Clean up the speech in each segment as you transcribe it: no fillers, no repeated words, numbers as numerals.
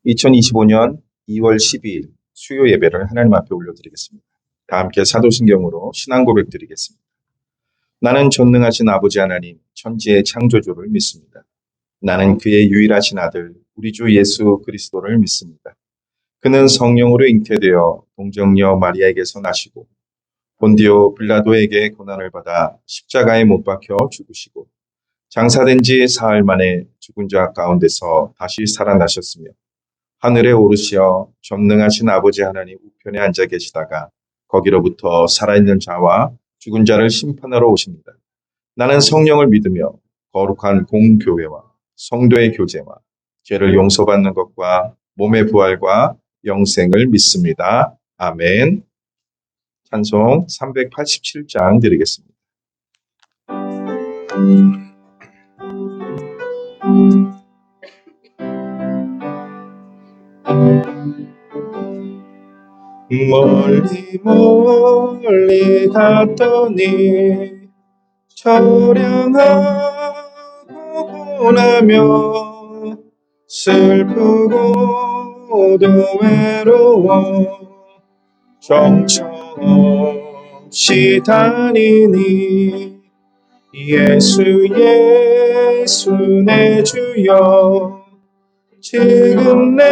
2025년 2월 12일 수요 예배를 하나님 앞에 올려드리겠습니다. 다 함께 사도신경으로 신앙 고백 드리겠습니다. 나는 전능하신 아버지 하나님, 천지의 창조주를 믿습니다. 나는 그의 유일하신 아들, 우리 주 예수 그리스도를 믿습니다. 그는 성령으로 잉태되어 동정녀 마리아에게서 나시고 본디오 빌라도에게 고난을 받아 십자가에 못 박혀 죽으시고 장사된 지 사흘 만에 죽은 자 가운데서 다시 살아나셨으며 하늘에 오르시어 전능하신 아버지 하나님 우편에 앉아 계시다가 거기로부터 살아있는 자와 죽은 자를 심판하러 오십니다. 나는 성령을 믿으며 거룩한 공교회와 성도의 교제와 죄를 용서받는 것과 몸의 부활과 영생을 믿습니다. 아멘. 찬송 387장 드리겠습니다. 멀리 멀리 갔더니 처량하고 고나며 슬프고도 외로워 정처없이 다니니 예수 예수 내 주여 지금 내게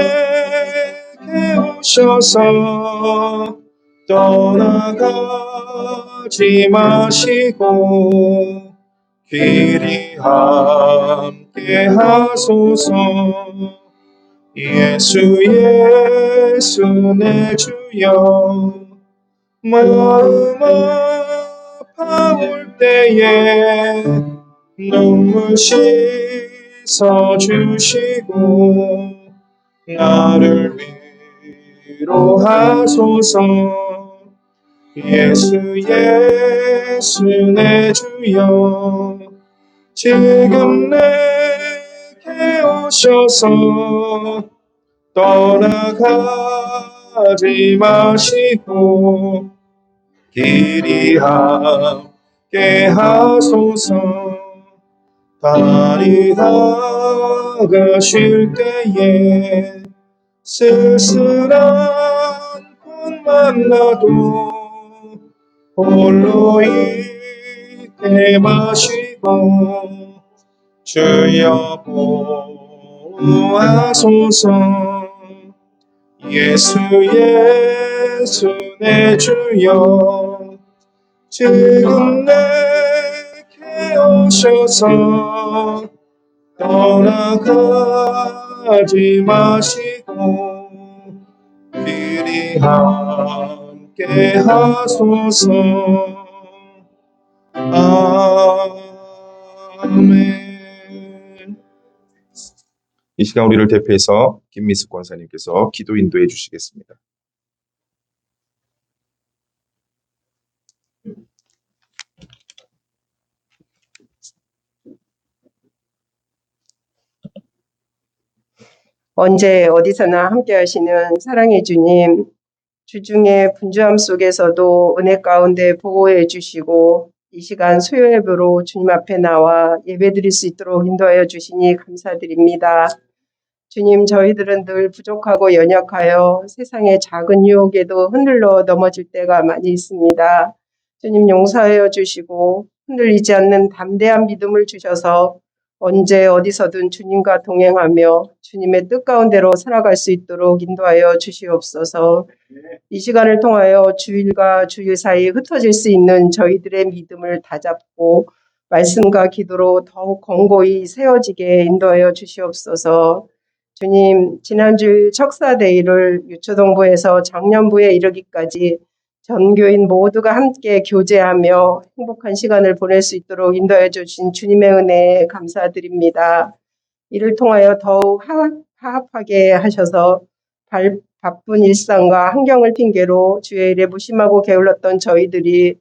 오셔서 떠나가지 마시고 길이 함께 하소서. 예수 예수 내 주여 마음 아파올 때에 눈물 씻어주시고 나를 위로하소서. 예수 예수 내 주여 지금 내게 오셔서 떠나가지 마시고 길이 함께 하소서. 다리다가 쉴 때에 쓸쓸한 곳만 나도 홀로 있게 마시고 주여 보호하소서. 예수 예수 내 주여 지금 내게 오셔서 떠나가지 마시고 길이 함께 하소서. 아멘. 이 시간 우리를 대표해서 김미숙 권사님께서 기도 인도해 주시겠습니다. 언제 어디서나 함께 하시는 사랑의 주님, 주중의 분주함 속에서도 은혜 가운데 보호해 주시고 이 시간 수요 예배로 주님 앞에 나와 예배드릴 수 있도록 인도하여 주시니 감사드립니다. 주님, 저희들은 늘 부족하고 연약하여 세상의 작은 유혹에도 흔들러 넘어질 때가 많이 있습니다. 주님 용서하여 주시고 흔들리지 않는 담대한 믿음을 주셔서 언제 어디서든 주님과 동행하며 주님의 뜻 가운데로 살아갈 수 있도록 인도하여 주시옵소서. 이 시간을 통하여 주일과 주일 사이 흩어질 수 있는 저희들의 믿음을 다잡고 말씀과 기도로 더욱 견고히 세워지게 인도하여 주시옵소서. 주님, 지난주 척사데이를 유초동부에서 작년부에 이르기까지 전교인 모두가 함께 교제하며 행복한 시간을 보낼 수 있도록 인도해 주신 주님의 은혜에 감사드립니다. 이를 통하여 더욱 화합하게 하셔서 바쁜 일상과 환경을 핑계로 주의 일에 무심하고 게을렀던 저희들이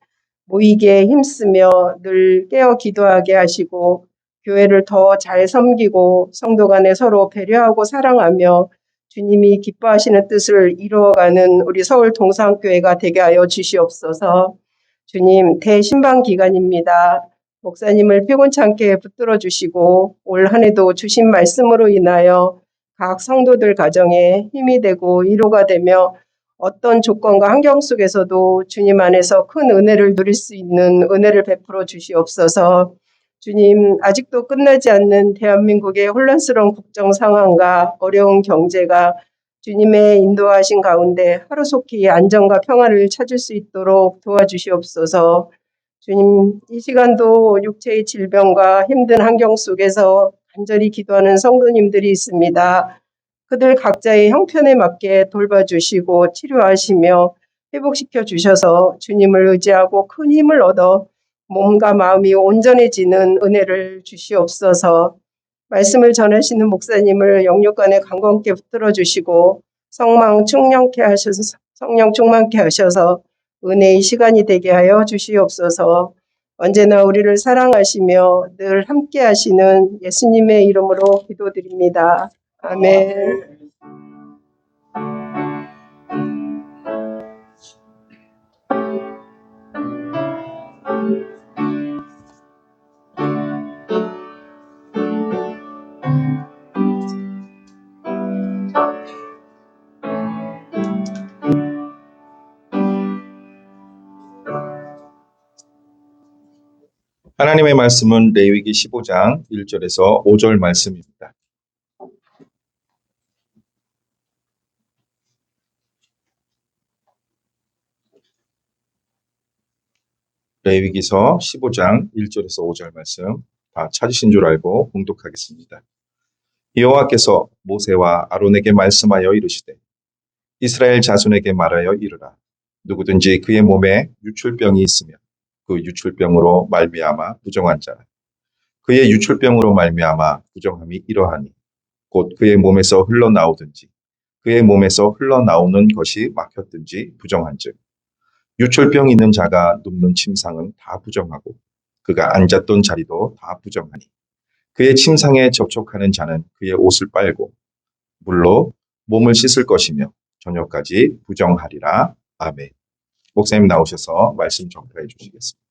모이게 힘쓰며 늘 깨어 기도하게 하시고 교회를 더 잘 섬기고 성도 간에 서로 배려하고 사랑하며 주님이 기뻐하시는 뜻을 이루어가는 우리 서울 동산교회가 되게 하여 주시옵소서. 주님, 대신방 기간입니다. 목사님을 피곤찮게 붙들어 주시고 올 한 해도 주신 말씀으로 인하여 각 성도들 가정에 힘이 되고 위로가 되며 어떤 조건과 환경 속에서도 주님 안에서 큰 은혜를 누릴 수 있는 은혜를 베풀어 주시옵소서. 주님, 아직도 끝나지 않는 대한민국의 혼란스러운 국정 상황과 어려운 경제가 주님의 인도하신 가운데 하루속히 안정과 평화를 찾을 수 있도록 도와주시옵소서. 주님, 이 시간도 육체의 질병과 힘든 환경 속에서 간절히 기도하는 성도님들이 있습니다. 그들 각자의 형편에 맞게 돌봐주시고 치료하시며 회복시켜 주셔서 주님을 의지하고 큰 힘을 얻어 몸과 마음이 온전해지는 은혜를 주시옵소서. 말씀을 전하시는 목사님을 영육간에 강건케 붙들어 주시고 성령 충만케 하셔서 은혜의 시간이 되게 하여 주시옵소서. 언제나 우리를 사랑하시며 늘 함께 하시는 예수님의 이름으로 기도드립니다. 아멘. 하나님의 말씀은 레위기 15장 1절에서 5절 말씀입니다. 레위기서 15장 1절에서 5절 말씀 다 찾으신 줄 알고 봉독하겠습니다. 여호와께서 모세와 아론에게 말씀하여 이르시되 이스라엘 자손에게 말하여 이르라. 누구든지 그의 몸에 유출병이 있으면 그 유출병으로 말미암아 부정한 자 그의 유출병으로 말미암아 부정함이 이러하니 곧 그의 몸에서 흘러나오든지 그의 몸에서 흘러나오는 것이 막혔든지 부정한즉 유출병 있는 자가 눕는 침상은 다 부정하고 그가 앉았던 자리도 다 부정하니 그의 침상에 접촉하는 자는 그의 옷을 빨고 물로 몸을 씻을 것이며 저녁까지 부정하리라. 아멘. 목사님 나오셔서 말씀 전파해 주시겠습니다.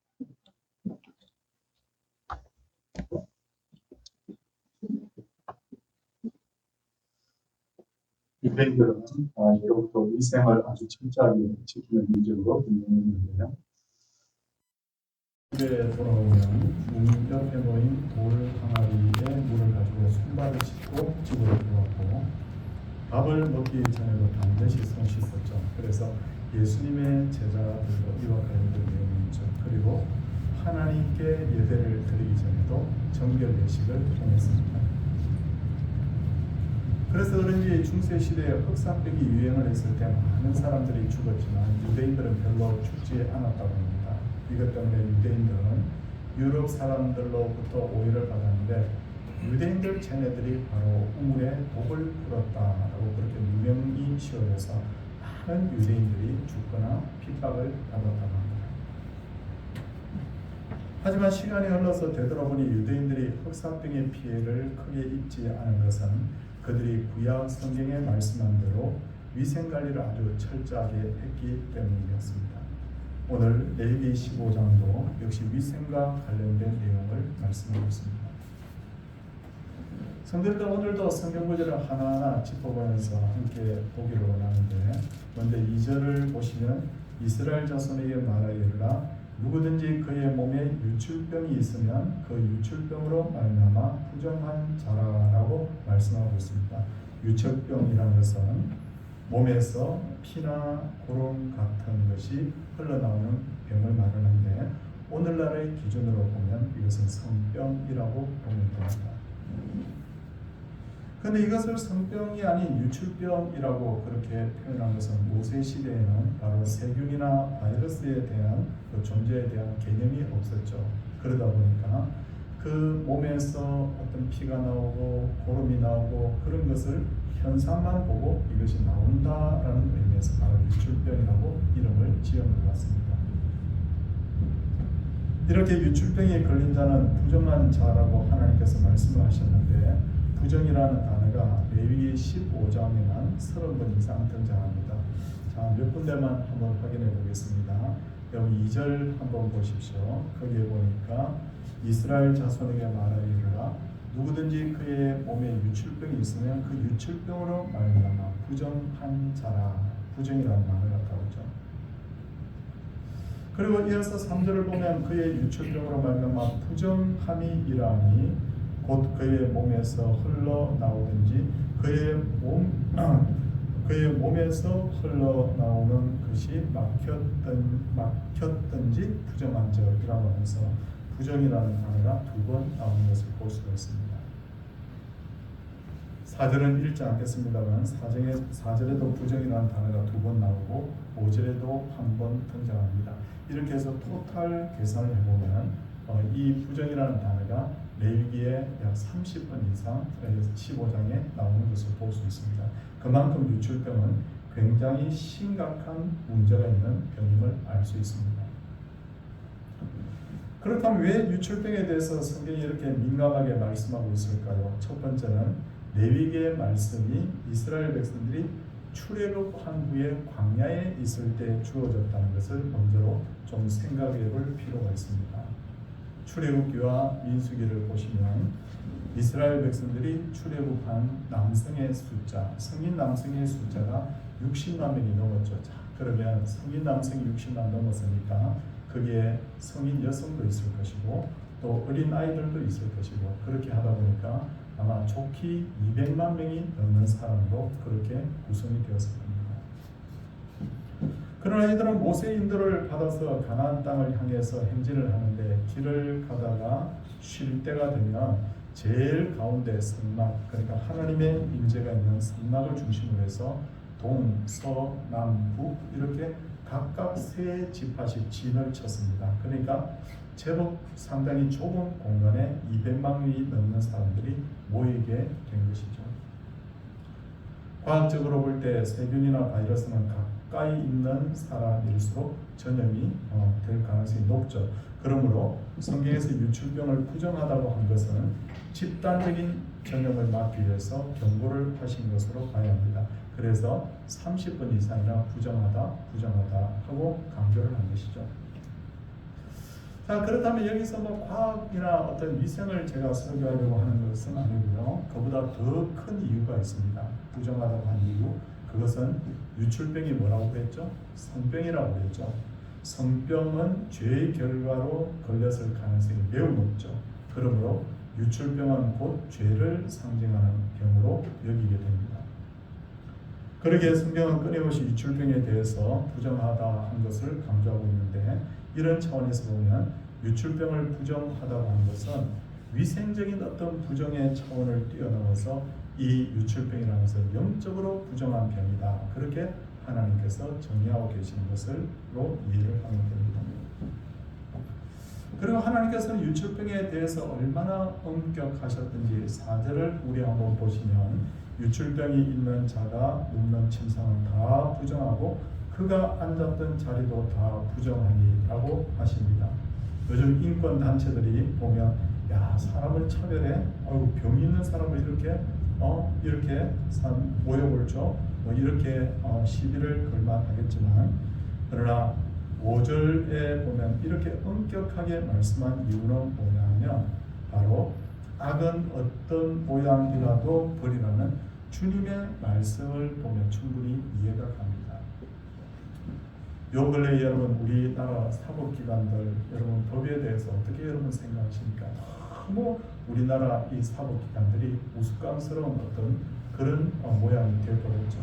유대인들은 예로부터 위생을 아주 철저하게 지키는 민족으로 유명했는데요. 집에 돌아오면 문 옆에 놓인 돌 항아리에 물을 가지고 손발을 씻고 집으로 들어왔고 밥을 먹기 전에도 반드시 손 씻었죠. 그래서 예수님의 제자들도 이와같은 내용이죠. 그리고 하나님께 예배를 드리기 전에도 정결 예식을 통했습니다. 그래서 그런지 중세시대에 흑사병이 유행을 했을 때 많은 사람들이 죽었지만 유대인들은 별로 죽지 않았다고 합니다. 이것 때문에 유대인들은 유럽 사람들로부터 오해를 받았는데 유대인들 쟤네들이 바로 우물에 독을 풀었다라고 그렇게 누명이 씌워져서 많은 유대인들이 죽거나 핍박을 받았다고 합니다. 하지만 시간이 흘러서 되돌아보니 유대인들이 흑사병의 피해를 크게 입지 않은 것은 그들이 구약 성경에 말씀한 대로 위생관리를 아주 철저하게 했기 때문이었습니다. 오늘 레위기 15장도 역시 위생과 관련된 내용을 말씀하고 있습니다. 성도들 오늘도 성경 구절을 하나하나 짚어보면서 함께 보기를 원하는데 먼저 2절을 보시면 이스라엘 자손에게 말하기를 누구든지 그의 몸에 유출병이 있으면 그 유출병으로 말미암아 부정한 자라라고 말씀하고 있습니다. 유출병이라는 것은 몸에서 피나 고름 같은 것이 흘러나오는 병을 말하는데 오늘날의 기준으로 보면 이것은 성병이라고 보면 됩니다. 그런데 이것을 성병이 아닌 유출병이라고 그렇게 표현한 것은 모세 시대에는 바로 세균이나 바이러스에 대한 그 존재에 대한 개념이 없었죠. 그러다 보니까 그 몸에서 어떤 피가 나오고 고름이 나오고 그런 것을 현상만 보고 이것이 나온다라는 의미에서 바로 유출병이라고 이름을 지은 것 같습니다. 이렇게 유출병에 걸린 자는 부정한 자라고 하나님께서 말씀을 하셨는데 부정이라는 단어가 레위기 15장에만 30번 이상 등장합니다. 자, 몇 군데만 한번 확인해 보겠습니다. 여기 2절 한번 보십시오. 거기에 보니까 이스라엘 자손에게 말하기를 누구든지 그의 몸에 유출병이 있으면 그 유출병으로 말미암아 부정한 자라. 부정이라는 말을 갖다 오죠. 그리고 이어서 3절을 보면 그의 유출병으로 말미암아 부정함이 일하니 곧 그의 몸에서 흘러나오든지 그의 몸에서 흘러나오는 것이 막혔든지 부정한 적이라고 하면서 부정이라는 단어가 2번 나오는 것을 볼 수가 있습니다. 4절은 읽지 않겠습니다만 4절에도 부정이라는 단어가 2번 나오고 5절에도 한 번 등장합니다. 이렇게 해서 토탈 계산을 해보면 이 부정이라는 단어가 레위기에 약 30번 이상 15장에 나오는 것을 볼 수 있습니다. 그만큼 유출병은 굉장히 심각한 문제가 있는 병임을 알 수 있습니다. 그렇다면 왜 유출병에 대해서 성경이 이렇게 민감하게 말씀하고 있을까요? 첫 번째는 레위기의 말씀이 이스라엘 백성들이 출애굽한 후에 광야에 있을 때 주어졌다는 것을 먼저로 좀 생각해 볼 필요가 있습니다. 출애굽기와 민수기를 보시면 이스라엘 백성들이 출애굽한 남성의 숫자, 성인 남성의 숫자가 60만 명이 넘었죠. 자, 그러면 성인 남성이 60만 넘었으니까 거기에 성인 여성도 있을 것이고 또 어린 아이들도 있을 것이고 그렇게 하다 보니까 아마 좋게 200만 명이 넘는 사람도 그렇게 구성이 되었을 겁니다. 그러나 이들은 모세의 인도를 받아서 가나안 땅을 향해서 행진을 하는데 길을 가다가 쉴 때가 되면 제일 가운데 성막, 그러니까 하나님의 임재가 있는 성막을 중심으로 해서 동, 서, 남, 북 이렇게 각각 3지파씩 진을 쳤습니다. 그러니까 제법 상당히 좁은 공간에 200만 명이 넘는 사람들이 모이게 된 것이죠. 과학적으로 볼 때 세균이나 바이러스는 가까이 있는 사람일수록 전염이 될 가능성이 높죠. 그러므로 성경에서 유출병을 부정하다고 한 것은 집단적인 전염을 막기 위해서 경고를 하신 것으로 봐야 합니다. 그래서 30번 이상이나 부정하다 하고 강조를 한 것이죠. 자, 그렇다면 여기서 뭐 과학이나 어떤 위생을 제가 설교하려고 하는 것은 아니고요. 그보다 더 큰 이유가 있습니다. 부정하다고 한 이유. 그것은 유출병이 뭐라고 했죠? 성병이라고 했죠. 성병은 죄의 결과로 걸렸을 가능성이 매우 높죠. 그러므로 유출병은 곧 죄를 상징하는 병으로 여기게 됩니다. 그러기에 성경은 끊임없이 유출병에 대해서 부정하다 한 것을 강조하고 있는데 이런 차원에서 보면 유출병을 부정하다고 하는 것은 위생적인 어떤 부정의 차원을 뛰어넘어서 이 유출병이라는 것은 영적으로 부정한 병이다. 그렇게 하나님께서 정의하고 계시는 것으로 이해를 하면 됩니다. 그리고 하나님께서는 유출병에 대해서 얼마나 엄격하셨든지 4절을 우리 한번 보시면 유출병이 있는 자가 눕는 침상은 다 부정하고 그가 앉았던 자리도 다 부정하니라고 하십니다. 요즘 인권 단체들이 보면 야 사람을 차별해, 병 있는 사람을 이렇게 모욕을 줘, 이렇게 시비를 걸만 하겠지만 그러나 5절에 보면 이렇게 엄격하게 말씀한 이유는 뭐냐면 바로 악은 어떤 모양이라도 버리라는 주님의 말씀을 보면 충분히 이해가 갑니다. 요 근래 여러분 우리나라 사법기관들 여러분 법에 대해서 어떻게 여러분 생각하십니까? 너무 우리나라 이 사법기관들이 우스꽝스러운 어떤 그런 모양이 되어버렸죠.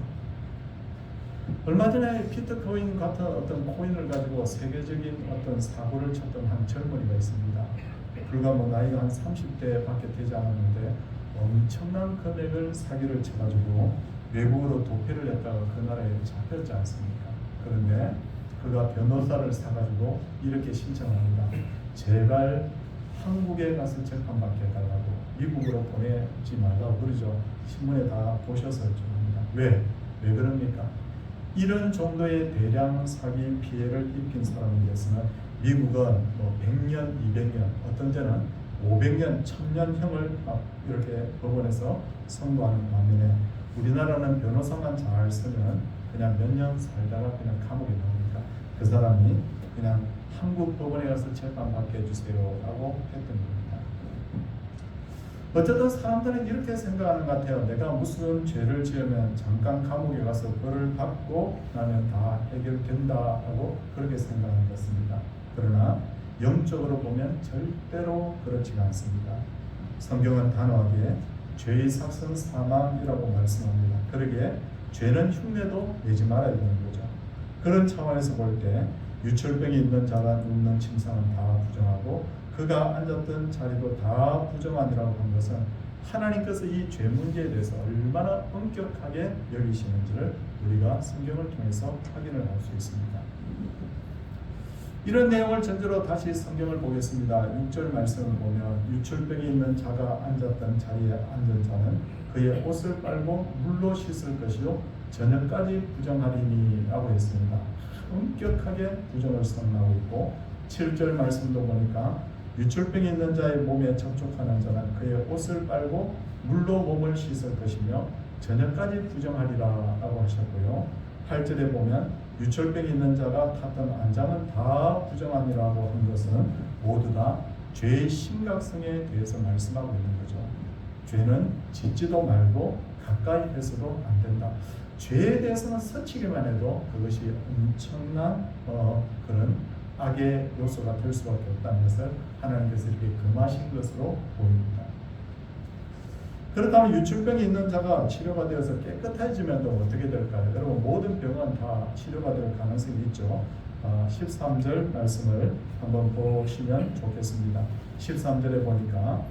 얼마 전에 피터 코인 같은 어떤 코인을 가지고 세계적인 어떤 사고를 쳤던 한 젊은이가 있습니다. 불과 나이가 한 30대 밖에 되지 않았는데 엄청난 금액을 사기를 쳐가지고 외국으로 도피를 했다가 그 나라에 잡혔지 않습니까? 그런데 그가 변호사를 사가지고 이렇게 신청합니다. 제발 한국에 가서 재판받게 해달라고, 미국으로 보내지 말라고 그러죠. 신문에 다 보셔서 합니다. 왜 그럽니까? 이런 정도의 대량 사기 피해를 입힌 사람에 대해서는 미국은 100년, 200년, 어떤 때는 500년, 1000년형을 이렇게 법원에서 선고하는 반면에 우리나라는 변호사만 잘 쓰면 그냥 몇 년 살다가 그냥 감옥에 나오니까 그 사람이 그냥 한국 법원에 가서 재판받게 해주세요 라고 했던 겁니다. 어쨌든 사람들은 이렇게 생각하는 것 같아요. 내가 무슨 죄를 지으면 잠깐 감옥에 가서 벌을 받고 나면 다 해결된다고 그렇게 생각하는 것입니다. 그러나 영적으로 보면 절대로 그렇지가 않습니다. 성경은 단호하게 죄의 삭은 사망이라고 말씀합니다. 그러기에 죄는 흉내도 내지 말아야 되는 거죠. 그런 차원에서 볼 때 유철병이 있는 자가 눕는 침상은 다 부정하고 그가 앉았던 자리도 다 부정하니라고 한 것은 하나님께서 이 죄 문제에 대해서 얼마나 엄격하게 여기시는지를 우리가 성경을 통해서 확인을 할 수 있습니다. 이런 내용을 전제로 다시 성경을 보겠습니다. 6절 말씀을 보면 유출병이 있는 자가 앉았던 자리에 앉은 자는 그의 옷을 빨고 물로 씻을 것이요 저녁까지 부정하리니 라고 했습니다. 엄격하게 부정을 선언하고 있고 7절 말씀도 보니까 유출병이 있는 자의 몸에 접촉하는 자는 그의 옷을 빨고 물로 몸을 씻을 것이며 저녁까지 부정하리라 라고 하셨고요. 8절에 보면 유출병이 있는 자가 탔던 안장은 다 부정하니라고 한 것은 모두 다 죄의 심각성에 대해서 말씀하고 있는 거죠. 죄는 짓지도 말고 가까이 해서도 안 된다. 죄에 대해서는 스치기만 해도 그것이 엄청난 그런 악의 요소가 될 수밖에 없다는 것을 하나님께서 이렇게 금하신 것으로 보입니다. 그렇다면 유출병이 있는 자가 치료가 되어서 깨끗해지면 또 어떻게 될까요? 여러분 모든 병은 다 치료가 될 가능성이 있죠. 13절 말씀을 한번 보시면 좋겠습니다. 13절에 보니까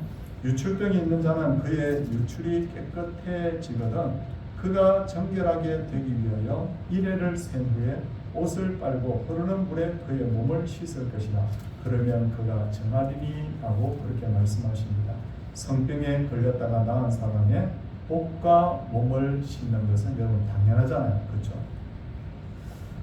유출병이 있는 자는 그의 유출이 깨끗해지거든 그가 정결하게 되기 위하여 이레를 센 후에 옷을 빨고 흐르는 물에 그의 몸을 씻을 것이다. 그러면 그가 정하리니 하고 그렇게 말씀하십니다. 성병에 걸렸다가 나은 사람의 옷과 몸을 씻는 것은 여러분 당연하잖아요. 그렇죠?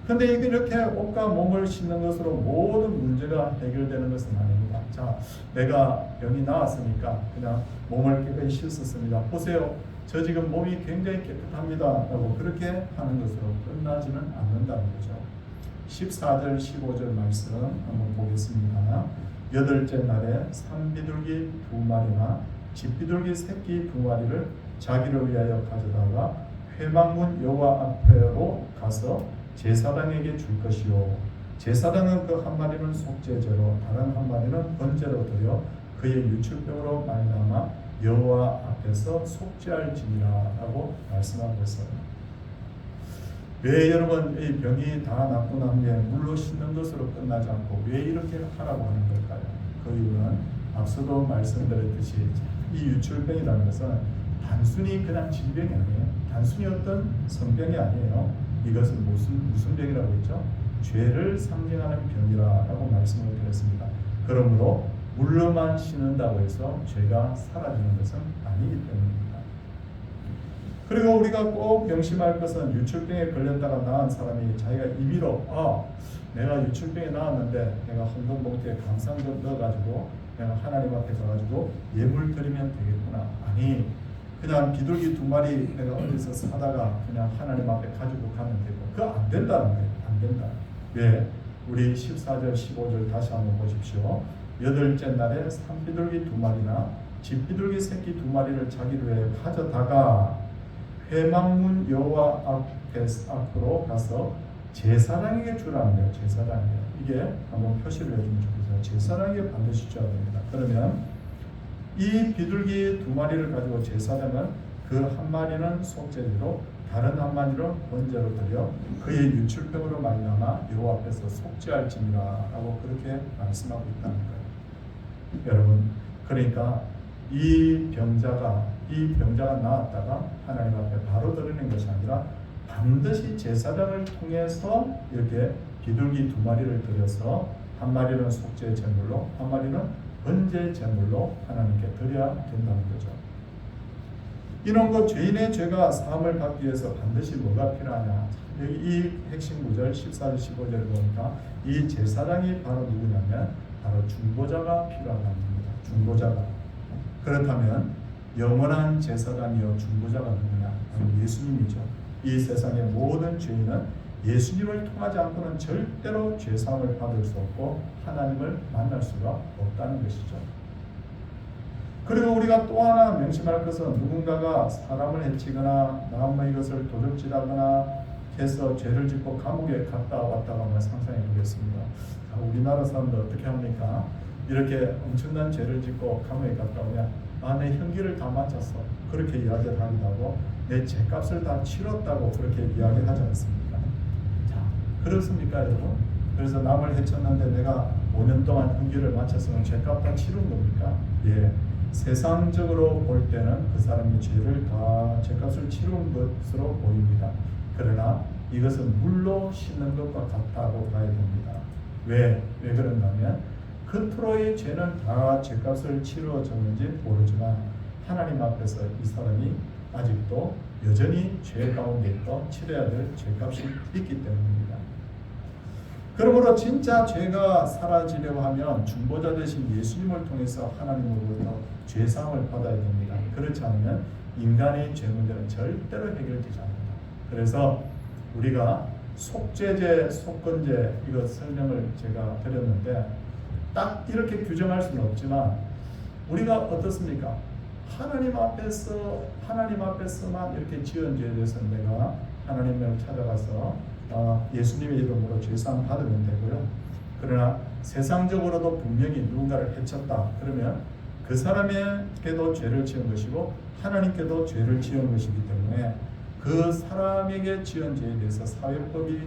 근데 이렇게 옷과 몸을 씻는 것으로 모든 문제가 해결되는 것은 아닙니다. 자, 내가 병이 나았으니까 그냥 몸을 깨끗이 씻었습니다. 보세요. 저 지금 몸이 굉장히 깨끗합니다. 라고 그렇게 하는 것으로 끝나지는 않는다는 거죠. 14절 15절 말씀 한번 보겠습니다. 여덟째 날에 산비둘기 2마리나 집비둘기 새끼 2마리를 자기를 위하여 가져다가 회막문 여호와 앞으로 가서 제사장에게 줄 것이요 제사장은 그 한 마리는 속죄제로 다른 한 마리는 번제로 드려 그의 유출병으로 말미암아 여호와 앞에서 속죄할지니라라고 말씀하고 있어요. 왜 여러분 이 병이 다 낫고 난 뒤에 물로 씻는 것으로 끝나지 않고 왜 이렇게 하라고 하는 걸까요? 그 이유는 앞서도 말씀드렸듯이 이 유출병이라는 것은 단순히 그냥 질병이 아니에요. 단순히 어떤 성병이 아니에요. 이것은 무슨 병이라고 했죠? 죄를 상징하는 병이라고 말씀을 드렸습니다. 그러므로 물로만 씻는다고 해서 죄가 사라지는 것은 아니기 때문입니다. 그리고 우리가 꼭 명심할 것은 유출병에 걸렸다가 나은 사람이 자기가 임의로 내가 유출병에 나았는데 내가 헌금봉투에 감상금 넣어가지고 내가 하나님 앞에 가가지고 예물 드리면 되겠구나. 아니 그냥 비둘기 2마리 내가 어디서 사다가 그냥 하나님 앞에 가지고 가면 되고 그거 안 된다는 거예요. 안 된다. 왜? 우리 14절 15절 다시 한번 보십시오. 여덟째 날에 산비둘기 2마리나 집비둘기 새끼 2마리를 자기를 위해 가져다가 회막문 여호와 앞으로 가서 제사장에게 주라는 거예요. 제사장에게. 이게 한번 표시를 해주면 좋겠어요. 제사장에게 반드시 줘야 됩니다. 그러면 이 비둘기 2마리를 가지고 제사장은 그 한 마리는 속죄제로 다른 한 마리는 번제로 드려 그의 유출병으로 말미암아 여호와 앞에서 속죄할지니라라고 그렇게 말씀하고 있다는 거예요. 여러분, 그러니까 이 병자가 나았다가 하나님 앞에 바로 드리는 것이 아니라 반드시 제사장을 통해서 이렇게 비둘기 2마리를 드려서 한 마리는 속죄 제물로 한 마리는 번제 제물로 하나님께 드려야 된다는 거죠. 이런 것 죄인의 죄가 사함을 받기 위해서 반드시 뭐가 필요하냐? 여기 이 핵심 구절 14절 15절을 보니까 이 제사장이 바로 누구냐면 바로 중보자가 필요하다는 겁니다. 중보자가. 그렇다면 영원한 제사장이요 중보자가 누구냐? 바로 예수님이죠. 이 세상의 모든 죄인은 예수님을 통하지 않고는 절대로 죄사함을 받을 수 없고 하나님을 만날 수가 없다는 것이죠. 그리고 우리가 또 하나 명심할 것은 누군가가 사람을 해치거나 남의 것을 도둑질하거나 해서 죄를 짓고 감옥에 갔다 왔다고 한번 상상해 보겠습니다. 우리나라 사람들 어떻게 합니까? 이렇게 엄청난 죄를 짓고 감옥에 갔다 오면 내 형기를 다 마쳤어. 그렇게 이야기를 하기도 하고 내 죄값을 다 치렀다고 그렇게 이야기하지 않습니까? 자, 그렇습니까 여러분? 그래서 남을 해쳤는데 내가 5년 동안 형기를 마쳤으면 죄값 다 치른 겁니까? 예. 세상적으로 볼 때는 그 사람의 죄를 다 죄값을 치른 것으로 보입니다. 그러나 이것은 물로 씻는 것과 같다고 봐야 됩니다. 왜 그런가 하면 겉으로의 죄는 다 죄값을 치러졌는지 모르지만 하나님 앞에서 이 사람이 아직도 여전히 죄 가운데 있고 치러야 될 죄값이 있기 때문입니다. 그러므로 진짜 죄가 사라지려고 하면 중보자 되신 예수님을 통해서 하나님으로부터 죄사함을 받아야 됩니다. 그렇지 않으면 인간의 죄 문제는 절대로 해결되지 않는다. 그래서 우리가 속죄죄, 속건죄 이거 설명을 제가 드렸는데 딱 이렇게 규정할 수는 없지만 우리가 어떻습니까? 하나님 앞에서만 이렇게 지은 죄에 대해서는 내가 하나님을 찾아가서 예수님의 이름으로 죄사함 받으면 되고요. 그러나 세상적으로도 분명히 누군가를 해쳤다 그러면 그 사람에게도 죄를 지은 것이고 하나님께도 죄를 지은 것이기 때문에 그 사람에게 지은 죄에 대해서 사회법이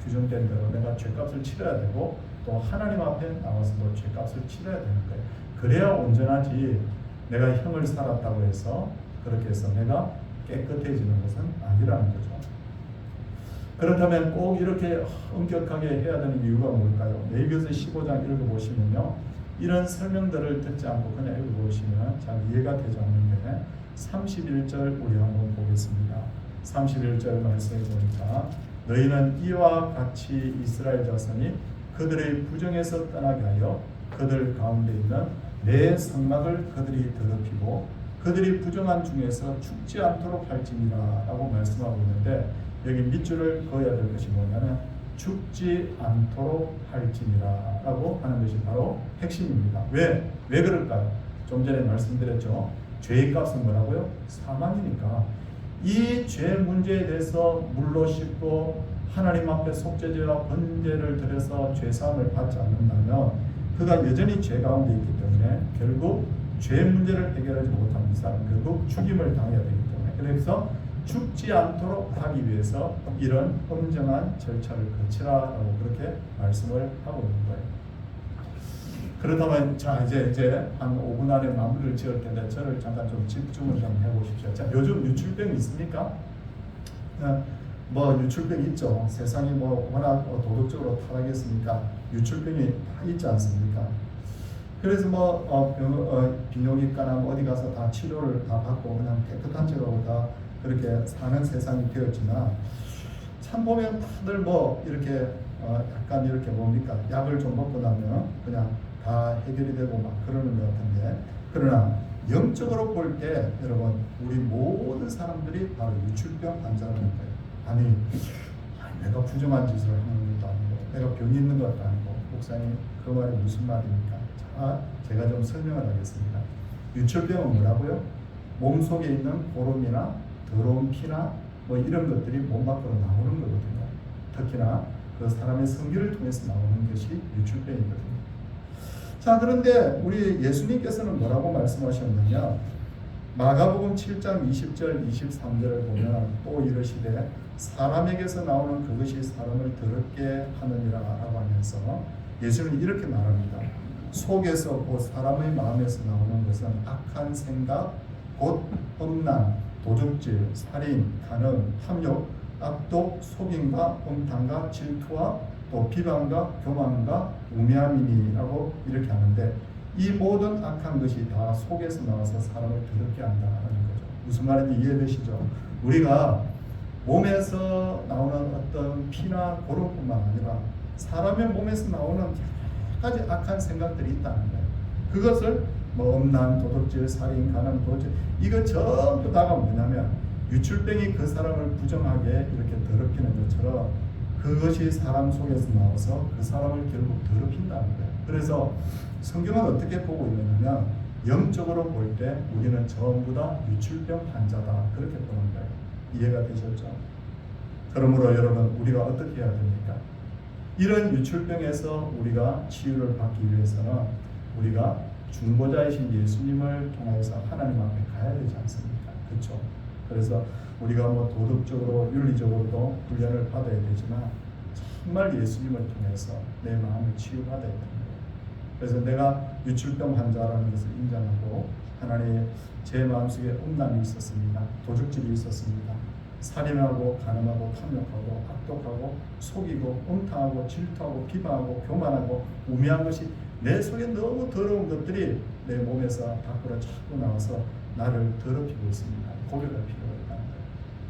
규정된 대로 내가 죄값을 치러야 되고 또 하나님 앞에 나와서도 죄값을 치러야 되는 거예요. 그래야 온전하지 내가 형을 살았다고 해서 그렇게 해서 내가 깨끗해지는 것은 아니라는 거죠. 그렇다면 꼭 이렇게 엄격하게 해야 되는 이유가 뭘까요? 레위기서 15장 읽어보시면요. 이런 설명들을 듣지 않고 그냥 읽어보시면 잘 이해가 되지 않는데 31절 우리 한번 보겠습니다. 31절 말씀해 보니까 너희는 이와 같이 이스라엘 자손이 그들의 부정에서 떠나게 하여 그들 가운데 있는 내 성막을 그들이 더럽히고 그들이 부정한 중에서 죽지 않도록 할지니라 라고 말씀하고 있는데 여기 밑줄을 그어야 될 것이 뭐냐면 죽지 않도록 할지니라 라고 하는 것이 바로 핵심입니다. 왜 그럴까요? 좀 전에 말씀드렸죠. 죄의 값은 뭐라고요? 사망이니까 이 죄 문제에 대해서 물로 씻고 하나님 앞에 속죄제와 번제를 드려서 죄사함을 받지 않는다면 그가 여전히 죄 가운데 있기 때문에 결국 죄 문제를 해결하지 못한 이 사람 결국 죽임을 당해야 되기 때문에 그래서 죽지 않도록 하기 위해서 이런 엄정한 절차를 거치라라고 그렇게 말씀을 하고 있는 거예요. 그렇다면 자 이제 한 5분 안에 마무리를 지을 텐데 저를 잠깐 좀 집중을 좀 해보십시오. 자 요즘 유출병 있습니까? 뭐 유출병 있죠. 세상이 뭐 워낙 도덕적으로 타락했으니까 유출병이 다 있지 않습니까? 그래서 뭐 비뇨기과나 어디 가서 다 치료를 다 받고 그냥 깨끗한 척하고 다 그렇게 사는 세상이 되었지만 참 보면 다들 뭐 이렇게 약간 이렇게 뭡니까 약을 좀 먹고 나면 그냥 다 해결이 되고 막 그러는 것 같은데 그러나 영적으로 볼 때 여러분 우리 모든 사람들이 바로 유출병 환자라는 거예요. 아니 내가 부정한 짓을 하는 것도 아니고 내가 병이 있는 것도 아니고 목사님 그 말이 무슨 말입니까? 자 제가 좀 설명을 하겠습니다. 유출병은 뭐라고요? 몸속에 있는 보름이나 더러운 피나 뭐 이런 것들이 몸 밖으로 나오는 거거든요. 특히나 그 사람의 성기를 통해서 나오는 것이 유출병이거든요. 자 그런데 우리 예수님께서는 뭐라고 말씀하셨느냐 마가복음 7장 20절 23절을 보면 또 이르시되 사람에게서 나오는 그것이 사람을 더럽게 하느니라 라고 하면서 예수님은 이렇게 말합니다. 속에서 곧 사람의 마음에서 나오는 것은 악한 생각 곧 음란 도적질 살인 간음 탐욕 악독 속임과 음탕과 질투와 또 비방과 교만과 우매함이니라고 이렇게 하는데 이 모든 악한 것이 다 속에서 나와서 사람을 더럽게 한다는 거죠. 무슨 말인지 이해되시죠? 우리가 몸에서 나오는 어떤 피나 고름뿐만 아니라 사람의 몸에서 나오는 여러 가지 악한 생각들이 있다는 거예요. 그것을 뭐 음란, 도둑질, 살인, 간음, 도둑질 이거 전부 다가 뭐냐면 유출병이 그 사람을 부정하게 이렇게 더럽히는 것처럼 그것이 사람 속에서 나와서 그 사람을 결국 더럽힌다는 거예요. 그래서 성경은 어떻게 보고 있느냐면 영적으로 볼 때 우리는 전부 다 유출병 환자다. 그렇게 보는 거예요. 이해가 되셨죠? 그러므로 여러분, 우리가 어떻게 해야 됩니까? 이런 유출병에서 우리가 치유를 받기 위해서는 우리가 중보자이신 예수님을 통해서 하나님 앞에 가야 되지 않습니까? 그렇죠? 그래서 우리가 뭐 도덕적으로 윤리적으로도 훈련을 받아야 되지만 정말 예수님을 통해서 내 마음을 치유받아야 됩니다. 그래서 내가 유출병 환자라는 것을 인정하고, 하나님, 제 마음속에 음란이 있었습니다. 도적질이 있었습니다. 살인하고 간음하고 탐욕하고 악독하고 속이고 음탕하고 질투하고 비방하고 교만하고 우매한 것이 내 속에 너무 더러운 것들이 내 몸에서 밖으로 자꾸 나와서 나를 더럽히고 있습니다. 고백할 필요가 있다는 거예요.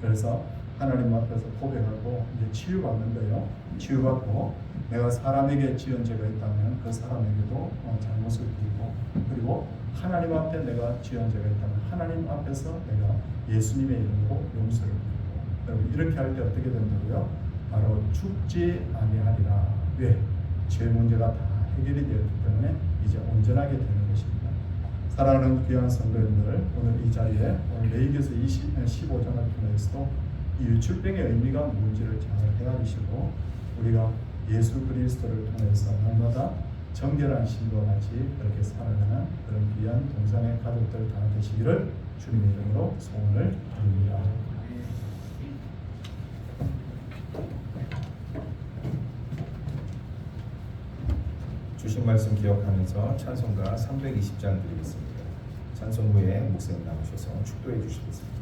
그래서 하나님 앞에서 고백하고 이제 치유받는 거예요. 치유받고 내가 사람에게 지은 죄가 있다면 그 사람에게도 잘못을 부리고, 그리고 하나님 앞에 내가 지은 죄가 있다면 하나님 앞에서 내가 예수님의 이름으로 용서를 부리고. 여러분, 이렇게 할 때 어떻게 된다고요? 바로 죽지 아니하리라. 왜? 죄 문제가 다 해결이 되었기 때문에 이제 온전하게 되는 것입니다. 사랑하는 귀한 성도님들, 오늘 이 자리에 오늘 레위기서 15장을 통해서도 이 유출병의 의미가 뭔지를 잘 헤아리시고, 우리가 예수 그리스도를 통해서 날마다 정결한 신과 같이 그렇게 살아가는 그런 귀한 동산의 가족들 다 되시기를 주님의 이름으로 소원을 드립니다. 주신 말씀 기억하면서 찬송가 320장 드리겠습니다. 찬송 후에 목사님 나오셔서 축도해 주시겠습니다.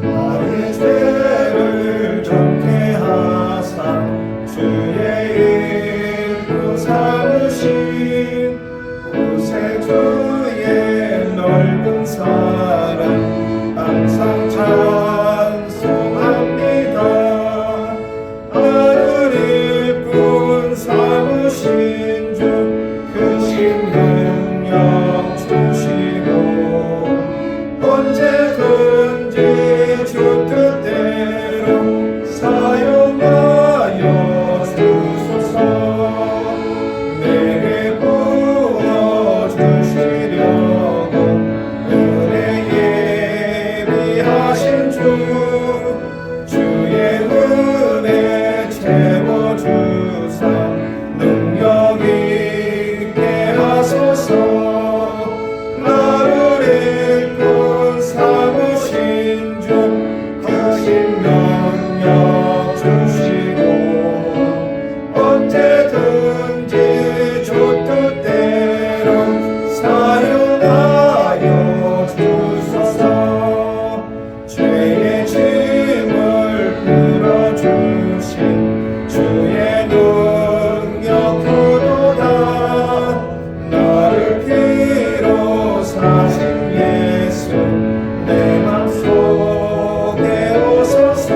나의 죄를 정케하사 주의 일구 삼으신 구세주의 넓은 사랑 항상 찬송합니다. 나를 일꾼 삼으신 주 크신 능력 주시고 언제든지 주 뜻대로 사용하여 주소서. 내게 부어주시려고 은혜 예비하신 주의 은혜 채워주사 능력 있게 하소서. 나를 일꾼 삼으신 주 크신 능력 주시고 언제든지 주 뜻대로 사용하여 주소서. 죄의 짐을 풀어주신 주의 능력 그도다. 나를 피로 사신 예수 내 맘속에 오소서.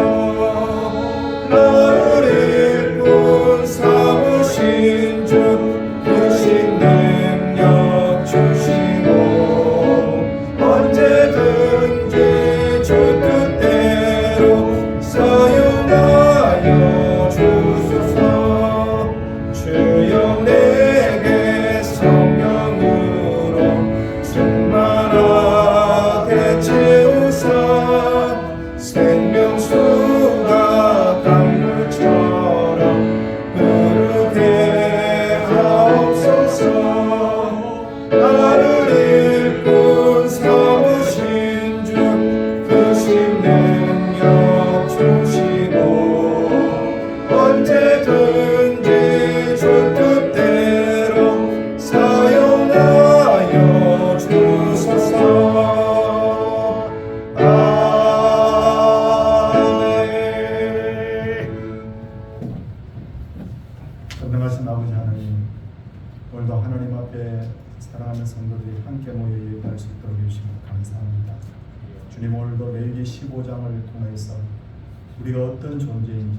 나를 일꾼 삼으신 주 크신 능력 주시고 언제든지 주 뜻대로 사용하여 주소서. 주여 내게 성령으로 충만하게 채우사 생명수가 강물처럼 흐르게 하옵소서. 나를 일꾼 삼으신 주 크신 능력 주시고 언제든지 주 뜻대로 사용하여 주소서. 아멘. 전능하신 아버지 하나님, 오늘도 하나님 앞에 사랑하는 성도들이 함께 모여 예배할 수 있도록 해주시면 감사합니다. 주님, 오늘도 레위기 15장을 통해서 우리가 어떤 존재인지,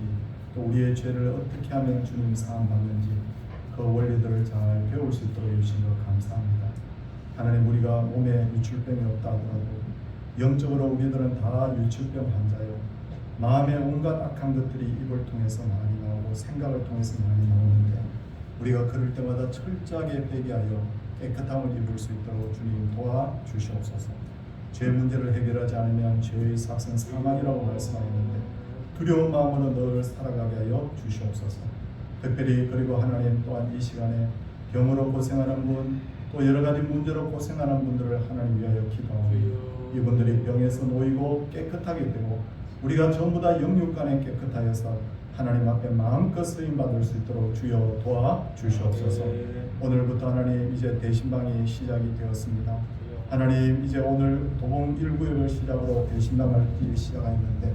또 우리의 죄를 어떻게 하면 주님 사함받는지 그 원리들을 잘 배울 수 있도록 해주신 것 감사합니다. 하나님, 우리가 몸에 유출병이 없다 하더라도 영적으로 우리들은 다 유축병 환자요. 마음의 온갖 악한 것들이 입을 통해서 많이 나오고 생각을 통해서 많이 나오는데 우리가 그럴 때마다 철저하게 회개하여 깨끗함을 입을 수 있도록 주님 도와주시옵소서. 죄 문제를 해결하지 않으면 죄의 삭은 사망이라고 말씀하였는데 두려운 마음으로 늘 살아가게 하여 주시옵소서. 특별히 그리고 하나님 또한 이 시간에 병으로 고생하는 분, 또 여러 가지 문제로 고생하는 분들을 하나님 위하여 기도합니다. 이분들이 병에서 놓이고 깨끗하게 되고 우리가 전부 다 영육간에 깨끗하여서 하나님 앞에 마음껏 쓰임 받을 수 있도록 주여 도와주시옵소서. 오늘부터 하나님 이제 대신방이 시작이 되었습니다. 하나님 이제 오늘 도봉 1구역을 시작으로 대신방을 시작하였는데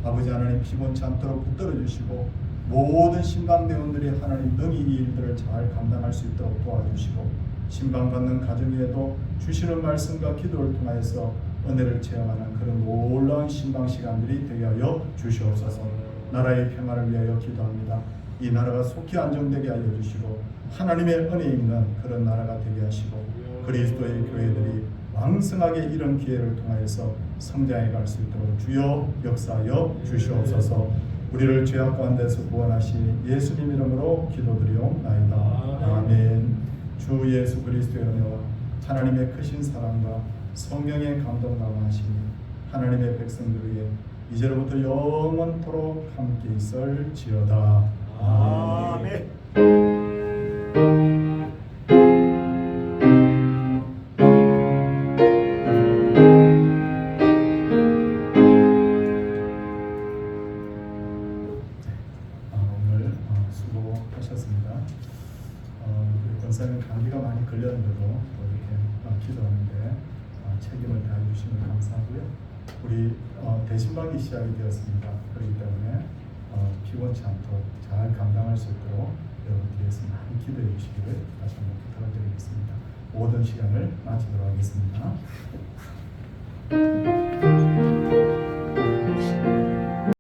아버지 하나님 피곤치 않도록 붙들어 주시고 모든 신방대원들이 하나님 능히 이 일들을 잘 감당할 수 있도록 도와주시고 신방받는 가정에도 주시는 말씀과 기도를 통하여서 은혜를 체험하는 그런 놀라운 신방 시간들이 되게 하여 주시옵소서. 나라의 평화를 위하여 기도합니다. 이 나라가 속히 안정되게 하여 주시고 하나님의 은혜 있는 그런 나라가 되게 하시고 그리스도의 교회들이 왕성하게 이런 기회를 통하여서 성장해 갈 수 있도록 주여 역사하여 주시옵소서. 우리를 죄악 가운데서 구원하신 예수님 이름으로 기도드리옵나이다. 아멘. 주 예수 그리스도의 은혜와 하나님의 크신 사랑과 성령의 감동 감화하심이 하나님의 백성들에게 이제로부터 영원토록 함께 있을지어다. 아멘. 오늘 수고하셨습니다. 우리 권사님 감기가 많이 걸렸는데도 이렇게 기도하는데 책임을 다해 주시면 감사하고요. 우리 대신방이 시작이 되었습니다. 그렇기 때문에 피곤치 않도록 잘 감당할 수 있도록 여러분 뒤에서 많이 기도해 주시기를 다시 한번 부탁을 드리겠습니다. 모든 시간을 마치도록 하겠습니다.